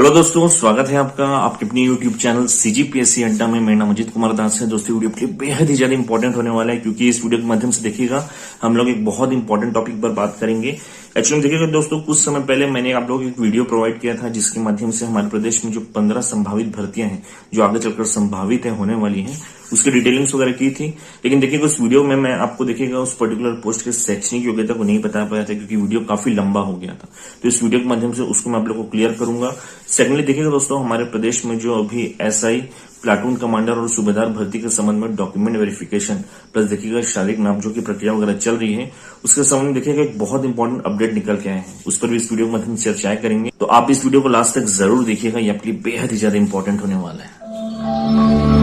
Hello दोस्तों, स्वागत है आपका आपके अपने यूट्यूब चैनल सीजीपीएससी अड्डा में। मेरा नाम अजीत कुमार दास है। दोस्तों, वीडियो के लिए बेहद ही ज्यादा इंपॉर्टेंट होने वाला है, क्योंकि इस वीडियो के माध्यम से देखिएगा हम लोग एक बहुत इंपॉर्टेंट टॉपिक पर बात करेंगे। एक्चुअली देखिएगा दोस्तों, कुछ समय पहले मैंने आप लोगों को एक वीडियो प्रोवाइड किया था, जिसके माध्यम से हमारे प्रदेश में जो 15 संभावित भर्तियां हैं जो आगे चलकर संभावित है होने वाली है, उसकी डिटेलिंग्स वगैरह की थी। लेकिन देखिएगा उस वीडियो में मैं आपको देखिएगा उस पर्टिकुलर पोस्ट के शैक्षणिक योग्यता को नहीं बता पाया था, क्योंकि वीडियो काफी लंबा हो गया था। तो इस वीडियो के माध्यम से उसको मैं आप लोग को क्लियर करूंगा। सेकेंडली देखिएगा दोस्तों, हमारे प्रदेश में जो अभी एसआई, प्लाटून कमांडर और सूबेदार भर्ती के संबंध में डॉक्यूमेंट वेरिफिकेशन प्लस देखिएगा शारीरिक नापजों की प्रक्रिया वगैरह चल रही है, उसके संबंध में देखिएगा एक बहुत इंपॉर्टेंट अपडेट निकल के आए हैं। उस पर भी इस वीडियो के माध्यम से चर्चाएं करेंगे। तो आप इस वीडियो को लास्ट तक जरूर देखिएगा, ये आपके लिए बेहद ही ज्यादा इंपॉर्टेंट होने वाला है।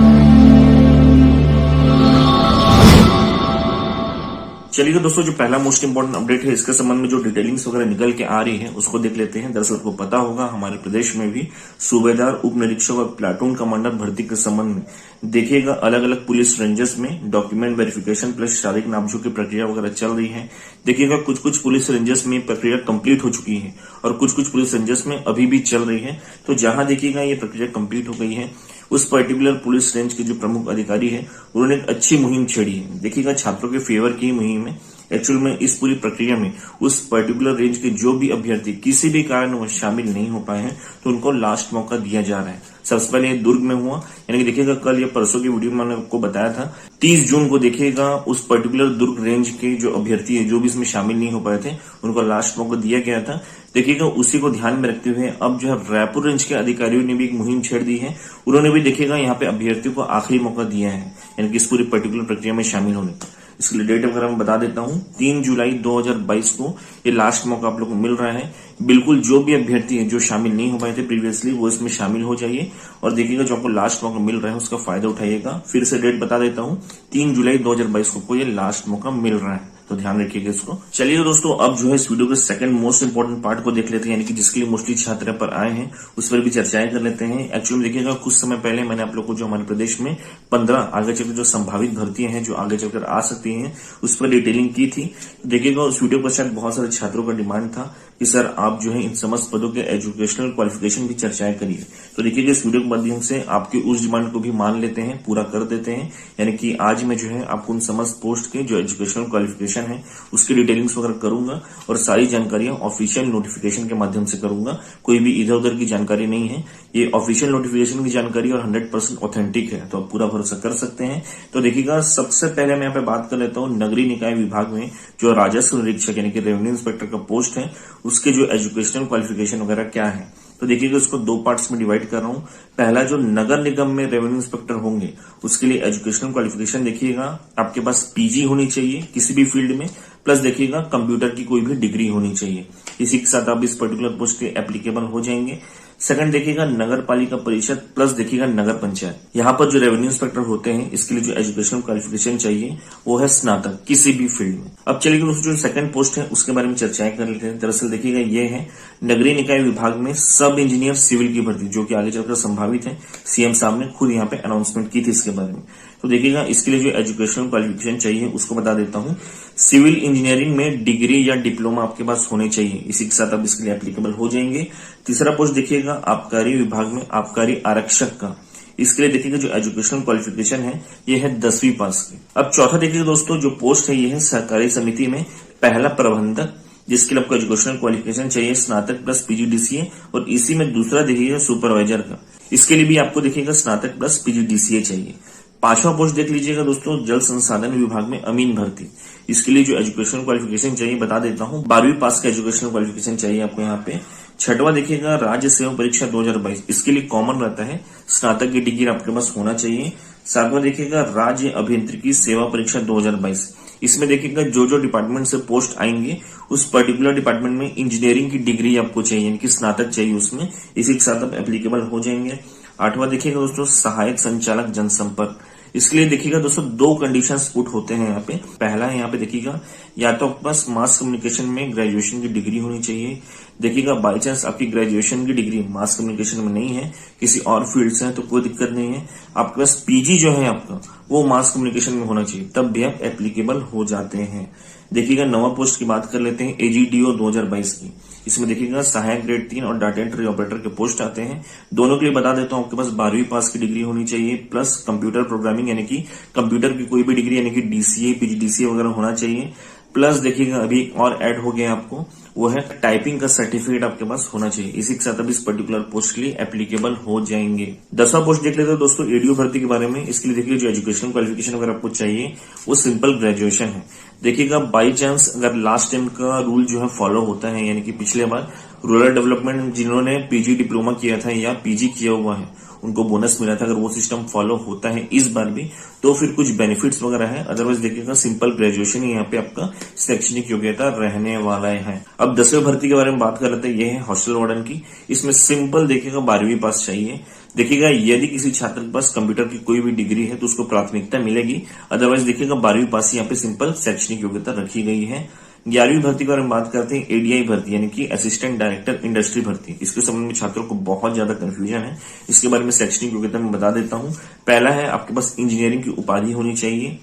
चलिए दोस्तों, जो पहला मोस्ट इंपोर्टेंट अपडेट है, इसके संबंध में जो डिटेलिंग्स वगैरह निकल के आ रही है उसको देख लेते हैं। दरअसल आपको पता होगा, हमारे प्रदेश में भी सूबेदार, उप निरीक्षक और प्लाटून कमांडर भर्ती के संबंध में देखिएगा अलग अलग पुलिस रेंजेस में डॉक्यूमेंट वेरिफिकेशन प्लस शारीरिक नापजों की प्रक्रिया वगैरह चल रही है। देखिएगा कुछ कुछ पुलिस रेंजेस में प्रक्रिया कंप्लीट हो चुकी है और कुछ कुछ पुलिस रेंजेस में अभी भी चल रही है। तो जहां देखिएगा ये प्रक्रिया कंप्लीट हो गई है, उस पर्टिकुलर पुलिस रेंज के जो प्रमुख अधिकारी है उन्होंने एक अच्छी मुहिम छेड़ी है। देखिएगा छात्रों के फेवर की मुहिम है। एक्चुअल में इस पूरी प्रक्रिया में उस पर्टिकुलर रेंज के जो भी अभ्यर्थी किसी भी कारणवश शामिल नहीं हो पाए हैं, तो उनको लास्ट मौका दिया जा रहा है। सबसे पहले ये दुर्ग में हुआ, यानी कि देखिएगा कल या परसों की वीडियो में मैंने आपको बताया था 30 जून को देखिएगा उस पर्टिकुलर दुर्ग रेंज के जो अभ्यर्थी है जो भी इसमें शामिल नहीं हो पाए थे, उनको लास्ट मौका दिया गया था। देखिएगा उसी को ध्यान में रखते हुए अब जो है रायपुर रेंज के अधिकारियों ने भी एक मुहिम छेड़ दी है। उन्होंने भी देखिएगा यहाँ पे अभ्यर्थियों को आखिरी मौका दिया है, यानी कि इस पूरी पर्टिकुलर प्रक्रिया में शामिल होने का। इसके लिए डेट वगैरह मैं बता देता हूं, 3 जुलाई 2022 को ये लास्ट मौका आप लोग को मिल रहा है। बिल्कुल जो भी अभ्यर्थी है जो शामिल नहीं हो पाए थे प्रीवियसली, वो इसमें शामिल हो जाइए और देखिएगा जो आपको लास्ट मौका मिल रहा है उसका फायदा उठाइएगा। फिर से डेट बता देता हूं, 3 जुलाई 2022 को ये लास्ट मौका मिल रहा है, तो ध्यान रखिएगा इसको। चलिए दोस्तों, अब जो है इस वीडियो के सेकंड मोस्ट इंपोर्टेंट पार्ट को देख लेते हैं, यानी कि जिसके लिए मोस्टली छात्र पर आए हैं उस पर भी चर्चाएं कर लेते हैं। एक्चुअली देखिएगा कुछ समय पहले मैंने आप लोग को जो हमारे प्रदेश में 15 आगे चलकर जो संभावित भर्तियां हैं जो आगे चलकर आ सकती हैं उस पर डिटेलिंग की थी। देखिएगा उस वीडियो पर शायद बहुत सारे छात्रों का डिमांड था कि सर आप जो है इन समस्त पदों के एजुकेशनल क्वालिफिकेशन भी चर्चाएं करिए। तो देखिएगा इस वीडियो के माध्यम से आपकी उस डिमांड को भी मान लेते हैं, पूरा कर देते हैं। यानी कि आज मैं जो है आपको उन समस्त पोस्ट के जो एजुकेशनल क्वालिफिकेशन है उसकी डिटेलिंग्स वगैरह करूंगा और सारी जानकारियां ऑफिशियल नोटिफिकेशन के माध्यम से करूंगा। कोई भी इधर उधर की जानकारी नहीं है, ये ऑफिशियल नोटिफिकेशन की जानकारी और 100% ऑथेंटिक है, तो आप पूरा भरोसा कर सकते हैं। तो देखिएगा सबसे पहले मैं यहाँ पे बात कर लेता हूँ नगरीय निकाय विभाग में जो राजस्व निरीक्षक यानी कि रेवेन्यू इंस्पेक्टर का पोस्ट है, उसके जो एजुकेशनल क्वालिफिकेशन वगैरह क्या है। तो देखिएगा इसको 2 पार्ट्स में डिवाइड कर रहा हूं। पहला, जो नगर निगम में रेवेन्यू इंस्पेक्टर होंगे उसके लिए एजुकेशनल क्वालिफिकेशन देखिएगा आपके पास पीजी होनी चाहिए किसी भी फील्ड में, प्लस देखिएगा कंप्यूटर की कोई भी डिग्री होनी चाहिए। इसी के साथ आप इस पर्टिकुलर पोस्ट के एप्लीकेबल हो जाएंगे। सेकंड देखिएगा नगर पालिका परिषद प्लस देखिएगा नगर पंचायत। यहाँ पर जो रेवेन्यू इंस्पेक्टर होते हैं इसके लिए जो एजुकेशनल क्वालिफिकेशन चाहिए वो है स्नातक किसी भी फील्ड में। अब चलिए दोस्तों, जो सेकंड पोस्ट है उसके बारे में चर्चाएं कर लेते हैं। दरअसल देखिएगा ये है नगरीय निकाय विभाग में सब इंजीनियर सिविल की भर्ती, जो कि आगे चलकर संभावित है। सीएम साहब ने खुद यहाँ पे अनाउंसमेंट की थी इसके बारे में। तो देखिएगा इसके लिए जो एजुकेशनल क्वालिफिकेशन चाहिए उसको बता देता हूँ। सिविल इंजीनियरिंग में डिग्री या डिप्लोमा आपके पास होने चाहिए, इसी के साथ आप इसके लिए एप्लीकेबल हो जाएंगे। तीसरा पोस्ट देखिएगा आबकारी विभाग में आबकारी आरक्षक का, इसके लिए देखिएगा जो एजुकेशनल क्वालिफिकेशन है ये है 10वीं पास की। अब चौथा देखिएगा दोस्तों, जो पोस्ट है ये है सहकारी समिति में पहला प्रबंधक, जिसके लिए आपको एजुकेशनल क्वालिफिकेशन चाहिए स्नातक प्लस पीजीडीसीए, और इसी में दूसरा देखिएगा सुपरवाइजर का, इसके लिए भी आपको देखिएगा स्नातक प्लस पीजीडीसीए चाहिए। पांचवा पोस्ट देख लीजिएगा दोस्तों, जल संसाधन विभाग में अमीन भर्ती, इसके लिए जो एजुकेशनल क्वालिफिकेशन चाहिए बता देता हूँ, 12वीं पास का एजुकेशनल क्वालिफिकेशन चाहिए आपको यहाँ पे। छठवां देखिएगा राज्य सेवा परीक्षा 2022, इसके लिए कॉमन रहता है स्नातक की डिग्री आपके पास होना चाहिए। सातवां देखिएगा राज्य अभियांत्रिकी सेवा परीक्षा 2022, इसमें देखिएगा जो जो डिपार्टमेंट से पोस्ट आएंगे उस पर्टिकुलर डिपार्टमेंट में इंजीनियरिंग की डिग्री आपको चाहिए, यानी कि स्नातक चाहिए उसमें, इसी के साथ आप एप्लीकेबल हो जाएंगे। आठवां देखिएगा दोस्तों सहायक संचालक जनसंपर्क, इसके लिए देखिएगा दोस्तों 2 कंडीशंस पुट होते हैं यहाँ पे। पहला है यहाँ पे देखिएगा या तो आपके पास मास कम्युनिकेशन में ग्रेजुएशन की डिग्री होनी चाहिए। देखिएगा बाई चांस आपकी ग्रेजुएशन की डिग्री मास कम्युनिकेशन में नहीं है, किसी और फील्ड से है, तो कोई दिक्कत नहीं है। आपके पास पीजी जो है आपका वो मास कम्युनिकेशन में होना चाहिए, तब भी आप एप्लीकेबल हो जाते हैं। देखिएगा 9वां पोस्ट की बात कर लेते हैं एजीडीओ 2022 की। इसमें देखिएगा सहायक ग्रेड 3 और डाटा एंट्री ऑपरेटर के पोस्ट आते हैं। दोनों के लिए बता देता हूं, आपके पास 12वीं पास की डिग्री होनी चाहिए प्लस कंप्यूटर प्रोग्रामिंग यानी कि कंप्यूटर की कोई भी डिग्री यानी कि डीसीए पीजीडीसीए वगैरह होना चाहिए। प्लस देखिएगा अभी एक और ऐड हो गया आपको, वो है टाइपिंग का सर्टिफिकेट आपके पास होना चाहिए। इसी के साथ अब इस पर्टिकुलर पोस्ट के लिए एप्लीकेबल हो जाएंगे। 10वां पोस्ट देख लेते हैं दोस्तों एडीओ भर्ती के बारे में। इसके लिए देखिए जो एजुकेशनल क्वालिफिकेशन अगर आपको चाहिए वो सिंपल ग्रेजुएशन है। देखिएगा बाई चांस अगर लास्ट टाइम का रूल जो है फॉलो होता है, यानी कि पिछले बार रूरल डेवलपमेंट जिन्होंने पीजी डिप्लोमा किया था या पीजी किया हुआ है उनको बोनस मिला था, अगर वो सिस्टम फॉलो होता है इस बार भी तो फिर कुछ बेनिफिट्स वगैरह है। अदरवाइज देखिएगा सिंपल ग्रेजुएशन ही यहाँ पे आपका शैक्षणिक योग्यता रहने वाला है। अब 10वें भर्ती के बारे में बात कर रहे थे, ये है हॉस्टल वार्डन की। इसमें सिंपल देखिएगा 12वीं पास चाहिए। देखिएगा यदि किसी छात्र के पास कंप्यूटर की कोई भी डिग्री है तो उसको प्राथमिकता मिलेगी। अदरवाइज देखिएगा 12वीं पास यहाँ पे सिंपल शैक्षणिक योग्यता रखी गई है। 11वीं भर्ती के बारे में बात करते हैं, एडीआई भर्ती यानी कि असिस्टेंट डायरेक्टर इंडस्ट्री भर्ती। इसके संबंध में छात्रों को बहुत ज्यादा कंफ्यूजन है। इसके बारे में शैक्षणिक योग्यता में बता देता हूं। पहला है आपके पास इंजीनियरिंग की उपाधि होनी चाहिए,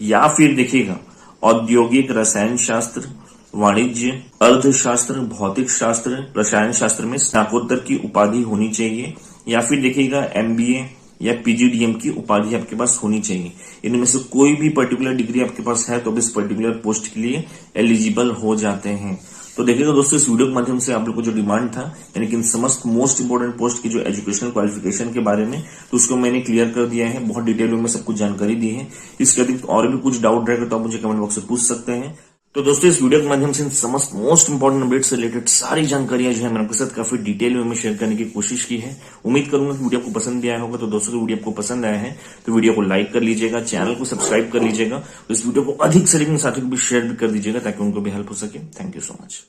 या फिर देखिएगा औद्योगिक रसायन शास्त्र, वाणिज्य, अर्थशास्त्र, भौतिक शास्त्र, रसायन शास्त्र में स्नातकोत्तर की उपाधि होनी चाहिए, या फिर देखिएगा एमबीए या पीजीडीएम की उपाधि आपके पास होनी चाहिए। इनमें से कोई भी पर्टिकुलर डिग्री आपके पास है तो अब इस पर्टिकुलर पोस्ट के लिए एलिजिबल हो जाते हैं। तो देखिएगा दोस्तों इस वीडियो के माध्यम से आप लोग को जो डिमांड था यानी कि इन समस्त मोस्ट इंपोर्टेंट पोस्ट की जो एजुकेशनल क्वालिफिकेशन के बारे में, तो उसको मैंने क्लियर कर दिया है। बहुत डिटेल में सब कुछ जानकारी दी है। इसके अतिरिक्त और भी कुछ डाउट रहेगा तो आप मुझे कमेंट बॉक्स में पूछ सकते हैं। तो दोस्तों इस वीडियो के माध्यम से समस्त मोस्ट इंपोर्टेंट अपडेट से रिलेटेड सारी जानकारियां जो है मैंने आपके साथ काफी डिटेल में शेयर करने की कोशिश की है। उम्मीद करूंगा कि वीडियो आपको पसंद भी आया होगा। तो दोस्तों वीडियो आपको पसंद आया है तो वीडियो को लाइक कर लीजिएगा, चैनल को सब्सक्राइब कर लीजिएगा, तो इस वीडियो को अधिक से अधिक साथियों को भी शेयर भी कर दीजिएगा ताकि उनको भी हेल्प हो सके। Thank you so much.